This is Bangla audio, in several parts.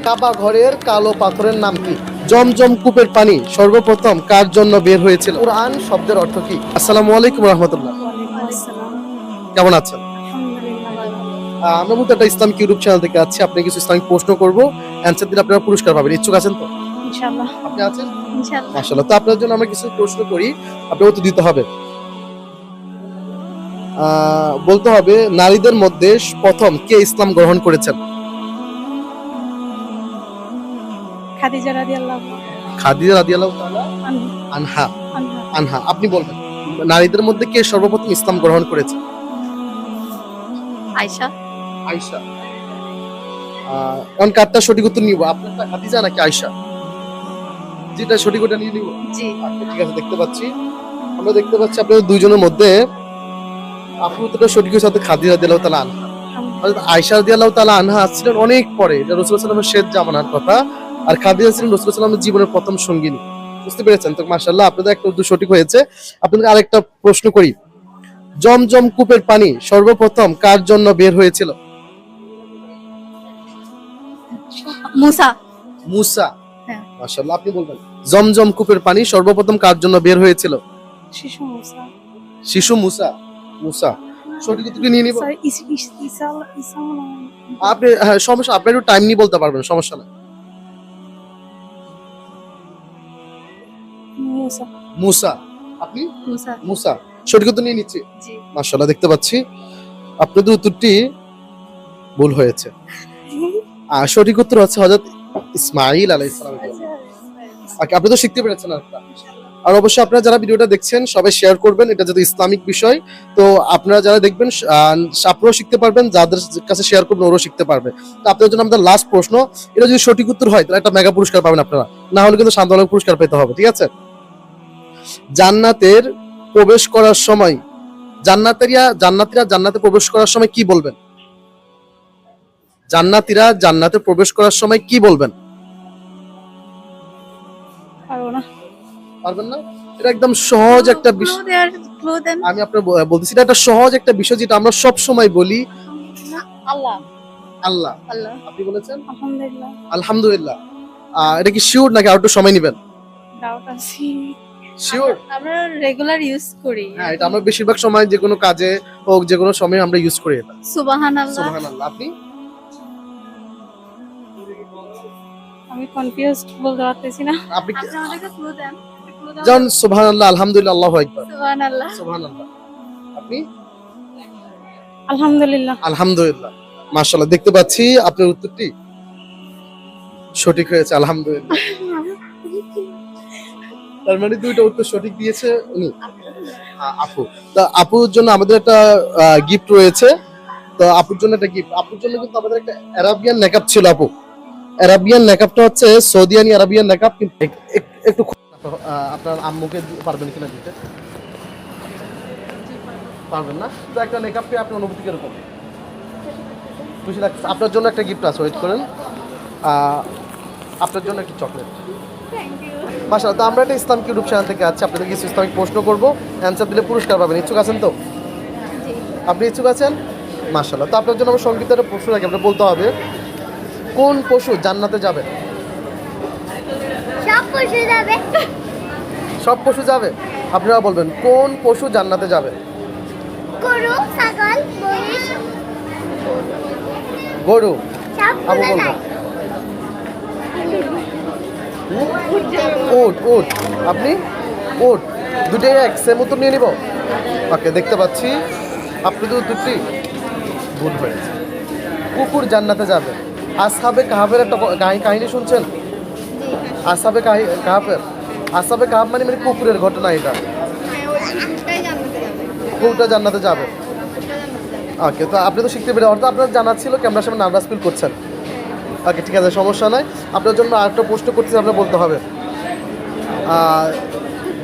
কাবা ঘরের কালো পাথরের নাম কি? জমজম কূপের পানি সর্বপ্রথম কার জন্য বের হয়েছিল? কুরআন শব্দের অর্থ কি? আসসালামু আলাইকুম রাহমাতুল্লাহ। কেমন আছেন? আমরা মূলত একটা ইসলামিক ইউটিউব চ্যানেল থেকে আছি। আপনি কিছু ইসলামিক প্রশ্ন করব, অ্যানসার দিলে আপনারা পুরস্কার পাবেন। ইচ্ছুক আছেন তো? ইনশাআল্লাহ। আপনি আছেন? ইনশাআল্লাহ। মাশাআল্লাহ। তো আপনার জন্য আমরা কিছু প্রশ্ন করি, আপনি উত্তর দিতে হবে। বলতে হবে নারীদের মধ্যে প্রথম কে ইসলাম গ্রহণ করেছেন? খাদিজা রাদিয়াল্লাহু খাদিজা রাদিয়াল্লাহু তাআলা আনহা। আনহা। আনহা আপনি বলবেন নারীদের মধ্যে কে সর্বপ্রথম ইসলাম গ্রহণ করেছে? আয়েশা। আয়েশা। এখন কারটা সঠিক উত্তর নিব, আপনারটা খাদিজা নাকি আয়েশা? যেটা সঠিক ওটা নিয়ে নিব। জি। আচ্ছা ঠিক আছে, আমরা দেখতে পাচ্ছি আপনাদের দুইজনের মধ্যে আপু উত্তরটা সঠিক হয়েছে খাদিজা রাদিয়াল্লাহু তাআলা আনহা। হযরত আয়েশা রাদিয়াল্লাহু তাআলা আনহা ছিলেন অনেক পরে, এটা রাসূলুল্লাহ সাল্লাল্লাহু আলাইহি ওয়াসাল্লামের শেষ জামানার কথা। আর খাদিজা ছিলেন রাসূলুল্লাহ সাল্লাল্লাহু আলাইহি ওয়াসাল্লামের জীবনের প্রথম সঙ্গিনী। বুঝতে পেরেছেন তো? মাশাআল্লাহ, আপনাদের একটা উত্তর সঠিক হয়েছে। আপনাদের আরেকটা প্রশ্ন করি, জমজম কূপের পানি সর্বপ্রথম কার জন্য বের হয়েছিল? মুসা। মুসা। হ্যাঁ। মাশাআল্লাহ, আপনি বলবেন জমজম কূপের পানি সর্বপ্রথম কার জন্য বের হয়েছিল? শিশু মুসা। শিশু মুসা। মুসা সঠিক উত্তরটি নিয়ে নিব। স্যার ঈসা আপনি হ্যাঁ, সমস্যা, আপনি একটু টাইম নিয়ে বলতে পারবেন, সমস্যা নাই। মুসা। মুসা। আপনি? মুসা। মুসা সঠিক উত্তর নিয়ে নিচ্ছি। জি। মাশাআল্লাহ, দেখতে পাচ্ছি আপনাদের উত্তরটি ভুল হয়েছে। আর সঠিক উত্তর হচ্ছে হযরত ইসমাঈল আলাইহিস সালাম। আপনি তো শিখতে পেরেছেন একটা। আর অবশ্যই আপনারা যারা ভিডিওটা দেখছেন সবাই শেয়ার করবেন, এটা যেহেতু ইসলামিক বিষয়, তো আপনারা যারা দেখবেন আপনারাও শিখতে পারবেন, যাদের কাছে শেয়ার করবেন ওরাও শিখতে পারবে। তো আপনাদের জন্য আমাদের লাস্ট প্রশ্ন, এটা যদি সঠিক উত্তর হয় তাহলে একটা মেগা পুরস্কার পাবেন আপনারা, না হলে কিন্তু শান্তনক পুরস্কার পেতে হবে, ঠিক আছে? জান্নাতের প্রবেশ করার সময় জান্নাতীরা জান্নাতে প্রবেশ করার সময় কি বলবেন? জান্নাতীরা জান্নাতে প্রবেশ করার সময় কি বলবেন? পারবো না। পারবেন না? এটা একদম সহজ একটা বিষয়। আমি আপনার বলতেছি, এটা একটা সহজ একটা বিষয় যেটা আমরা সব সময় বলি। আল্লাহ। আল্লাহ। আল্লাহ। আপনি বলেছেন আলহামদুলিল্লাহ। আলহামদুলিল্লাহ। এটা কি শিওর নাকি আর একটু সময় নেবেন? ডাউট আছে। শিওর? আমরা রেগুলার ইউজ করি। হ্যাঁ, এটা আমরা বেশিরভাগ সময় যে কোনো কাজে হোক, যে কোনো সময় আমরা ইউজ করি এটা। সুবহানাল্লাহ। সুবহানাল্লাহ। আপনি? আমি কনফিউজড, বলতে পারতেছি না। আপনি আপনি আমাদেরকে ক্লু দেন। জান সুবহানাল্লাহ, আলহামদুলিল্লাহ, আল্লাহু আকবার। সুবহানাল্লাহ। সুবহানাল্লাহ। আপনি? আলহামদুলিল্লাহ। আলহামদুলিল্লাহ। মাশাআল্লাহ, দেখতে পাচ্ছি আপনার উত্তরটি সঠিক হয়েছে, আলহামদুলিল্লাহ। তার মানে দুইটা উত্তর সঠিক দিয়েছে উনি, আপু। তা আপুর জন্য আমাদের একটা গিফট রয়েছে। তো আপুর জন্য একটা গিফট, আপুর জন্য কিন্তু আমাদের একটা আরাবিয়ান নেকআপ ছিল আপু। আরাবিয়ান নেকআপটা হচ্ছে সৌদিয়ানি আরাবিয়ান নেকআপ, কিন্তু একটু আপনার আম্মুকে পারবেন কিনা দিতে? পারবেন না? তো একটা নেকআপ পেয়ে আপনার অনুভূতি কিরকম? খুশি লাগছে? আপনার জন্য একটা গিফট আছে, ওয়েট করেন। আপনার জন্য একটা চকলেট। মাশাআল্লাহ, তো আমরা একটা ইসলামিক ইউটিউব চ্যানেল থেকে আছি, আপনাদের কিছু ইসলামিক প্রশ্ন করবো, অ্যান্সার দিলে পুরস্কার পাবেন। ইচ্ছুক আছেন তো? আপনি ইচ্ছুক আছেন? মাশাআল্লাহ, তো আপনার জন্য আমার সংক্ষিপ্ত একটা প্রশ্ন রাখি, আপনার বলতে হবে কোন পশু জান্নাতে যাবে? সব পশু যাবে। সব পশু যাবে? আপনারা বলবেন কোন পশু জান্নাতে যাবে? গরু, ছাগল, মহিষ, গরু। আপু সবগুলো বলবেন যায়। উট। উট। আপনি? উট। দুটোই এক, সেম উত্তর নিয়ে নিব। ওকে, দেখতে পাচ্ছি আপনাদের উত্তরটি ভুল হয়েছে। কুকুর জান্নাতে যাবে। আসহাবে কাহাফের একটা কাহিনী শুনছেন? আসহাবে কাহাফের, আসহাবে কাহাফ মানে কুকুরের ঘটনা। এটা কুকুরটা জান্নাতে যাবে। ওকে, তো আপনি তো শিখতে পেরে অর্থাৎ আপনার জানা ছিল, ক্যামেরার সামনে নার্ভাস ফিল করছেন। ওকে, ঠিক আছে, সমস্যা নাই। আপনার জন্য আরেকটা প্রশ্ন করতে আপনার বলতে হবে,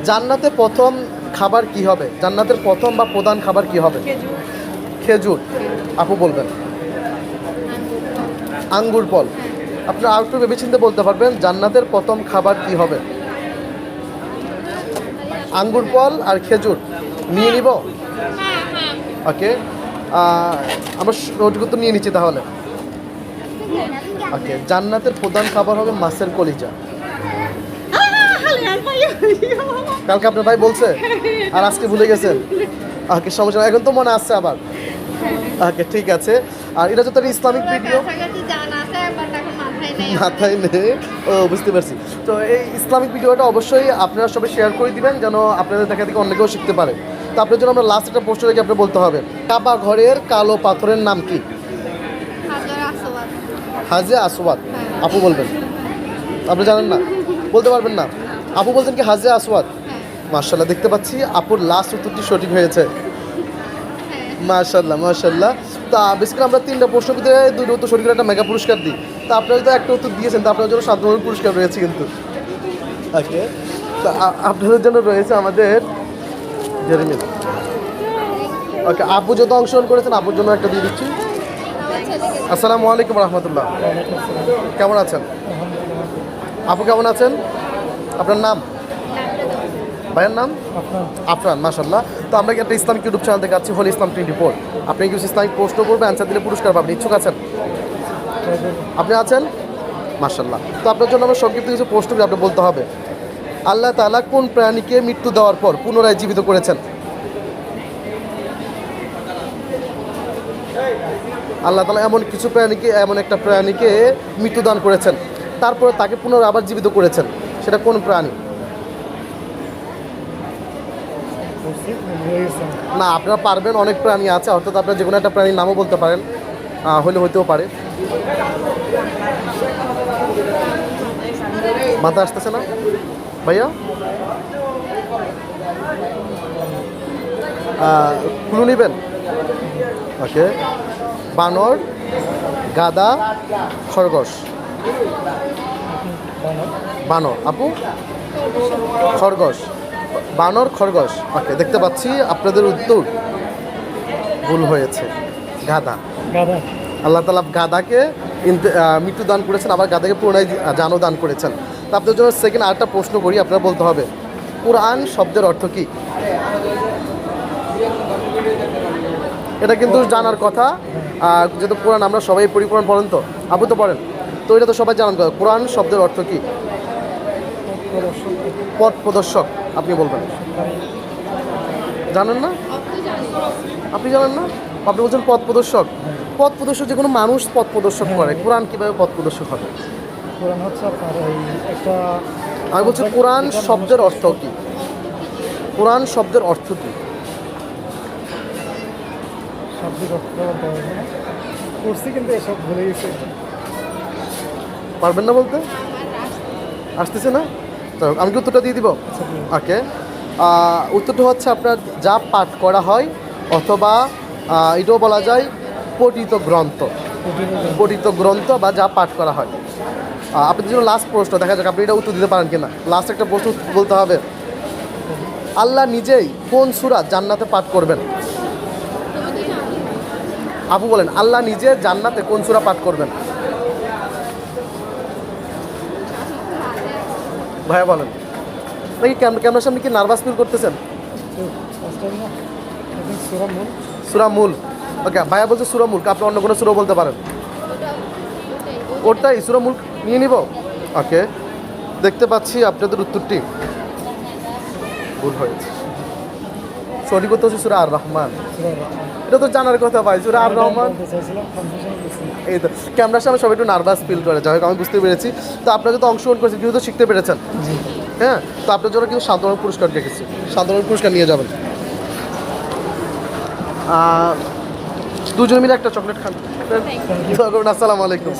জান্নাতে প্রথম খাবার কি হবে? জান্নাতের প্রথম বা প্রধান খাবার কি হবে? খেজুর। আপু বলবেন আঙ্গুর ফল। আপনারা আর একটু ভেবেচিন্তে বলতে পারবেন জান্নাতের প্রথম খাবার কি হবে? আঙ্গুর ফল আর খেজুর নিয়ে নিব। ওকে, আমরা সঠিক উত্তর নিয়ে নিচ্ছি তাহলে। ওকে, জান্নাতের প্রধান খাবার হবে মাছের কলিজা। কালকে আপনার ভাই বলছে আর আজকে ভুলে গেছেন। ওকে, সমস্যা নাই, এখন তো মনে আসছে আবার। ওকে, ঠিক আছে। আর এটা যত ইসলামিক ভিডিও মাথায় নেই, ও বুঝতে পারছি। তো এই ইসলামিক ভিডিওটা অবশ্যই আপনারা সবাই শেয়ার করে দিবেন, যেন আপনাদের দেখা থেকে অনেকেও শিখতে পারে। তো আপনার জন্য আমরা লাস্ট একটা প্রশ্ন রেখে আপনি বলতে হবে, কাবা ঘরের কালো পাথরের নাম কি? হাজে আসওয়াদ। আপু বলবেন? আপনি জানেন না, বলতে পারবেন না? আপু বলছেন কি হাজে আসওয়াদ। মাশাআল্লাহ, দেখতে পাচ্ছি আপুর লাস্ট উত্তরটি সঠিক হয়েছে। মাশাআল্লাহ মাশাআল্লাহ। তা বেসিক্যালি আমরা 3টা প্রশ্ন ভিতরে 2টা উত্তর সঠিক একটা মেগা পুরস্কার দিই। তা আপনারা যদি একটা উত্তর দিয়েছেন, তা আপনার জন্য 7 ধরনের পুরস্কার রয়েছে কিন্তু। ওকে, তা আপনাদের জন্য রয়েছে আমাদের জেরেমিল। ওকে, আপু যত অংশগ্রহণ করেছেন আপুর জন্য একটা দিয়ে দিচ্ছি। আসসালামু আলাইকুম রহমতুল্লাহ, কেমন আছেন আপু? কেমন আছেন? আপনার নাম? ভাইয়ের নাম আফরান। মাশাআল্লাহ। তো আমরা কি একটা ইসলামিক ইউটিউব চ্যানেল থেকে আছি, হোল ইসলাম 24। আপনি কিছু ইসলামিক প্রশ্ন করবেন, অ্যান্সার দিলে পুরস্কার পাবেন। ইচ্ছুক আছেন? আপনি আছেন? মাশাআল্লাহ। তো আপনার জন্য আমরা সংক্ষিপ্ত কিছু প্রশ্ন আপনি বলতে হবে। আল্লাহ তাআলা কোন প্রাণীকে মৃত্যু দেওয়ার পর পুনরায় জীবিত করেছেন? আল্লাহ তাআলা এমন কিছু প্রাণীকে, এমন একটা প্রাণীকে মৃত্যুদান করেছেন, তারপরে তাকে পুনরায় আবার জীবিত করেছেন। সেটা কোন প্রাণী? না, আপনারা পারবেন, অনেক প্রাণী আছে, অর্থাৎ আপনারা যে কোনো একটা প্রাণীর নামও বলতে পারেন, হলে হইতেও পারে। মাথা আসতেছে না ভাইয়া? ক্লু নেবেন? ওকে, বানর, গাদা, খরগোশ। বানর। আপু? খরগোশ। বানর, খরগোশ। ওকে, দেখতে পাচ্ছি আপনাদের উত্তর ভুল হয়েছে। গাদা। আল্লাহ তাআলা গাদাকে মৃত্যু দান করেছেন, আবার গাদাকে পুনরায় জানও দান করেছেন। তো আপনাদের জন্য সেকেন্ড আরেকটা প্রশ্ন করি, আপনারা বলতে হবে কুরআন শব্দের অর্থ কী? এটা কিন্তু জানার কথা, যেহেতু কোরআন আমরা সবাই পড়ি। কোরআন পড়েন তো? আপু তো পড়েন, তো এটা তো সবাই জানার কথা। কোরআন শব্দের অর্থ কী? পথ প্রদর্শক। আপনি বলবেন? জানেন না? আপনি জানেন না? আপনি বলছেন পথ প্রদর্শক। পথ প্রদর্শক যে কোনো মানুষ পথ প্রদর্শক করে, কোরআন কীভাবে পথ প্রদর্শক হবে? কোরআন হচ্ছে আপনার একটা, আমি বলছি কোরআন শব্দের অর্থ কী? কোরআন শব্দের অর্থ কী? শাব্দিক অর্থ করছি কিন্তু এসব ভুলে গেছে। পারবেন না বলতে? আসতেছে না? তো আমি কি উত্তরটা দিয়ে দিব? ওকে, উত্তরটা হচ্ছে আপনার যা পাঠ করা হয়, অথবা এটাও বলা যায় পঠিত গ্রন্থ। পঠিত গ্রন্থ বা যা পাঠ করা হয়। আপনাদের জন্য লাস্ট প্রশ্ন, দেখা যাক আপনি এটা উত্তর দিতে পারেন কিনা। লাস্ট একটা প্রশ্ন বলতে হবে, আল্লাহ নিজেই কোন সূরা জান্নাতে পাঠ করবেন? আপু বলেন, আল্লাহ নিজে জান্নাতে কোন সূরা পাঠ করবেন? ভাইয়া বলেন। নাকি ক্যামেরার সামনে কি নার্ভাস ফিল করতেছেন? সূরা মূল। ওকে, ভাইয়া বলছে সূরা মূল, আপনি অন্য কোনো সূরা বলতে পারেন। ওটাই সূরা মূল নিয়ে নিব। ওকে, দেখতে পাচ্ছি আপনাদের উত্তরটি ভুল হয়েছে। সঠিক উত্তর হচ্ছে সূরা আর রহমান। এটা তো জানার কথা ভাই, সূরা আর রহমান। এই তো ক্যামেরার সামনে সবাই একটু নার্ভাস ফিল করে, যাই হোক আমি বুঝতে পেরেছি। তো আপনারা যত অংশগ্রহণ করেছেন কিন্তু শিখতে পেরেছেন। হ্যাঁ, তো আপনার জন্য কিন্তু সাধারণ পুরস্কার রেখেছি, সাধারণ পুরস্কার নিয়ে যাবেন। দুজন মিলে একটা চকলেট খান। আসসালামু আলাইকুম।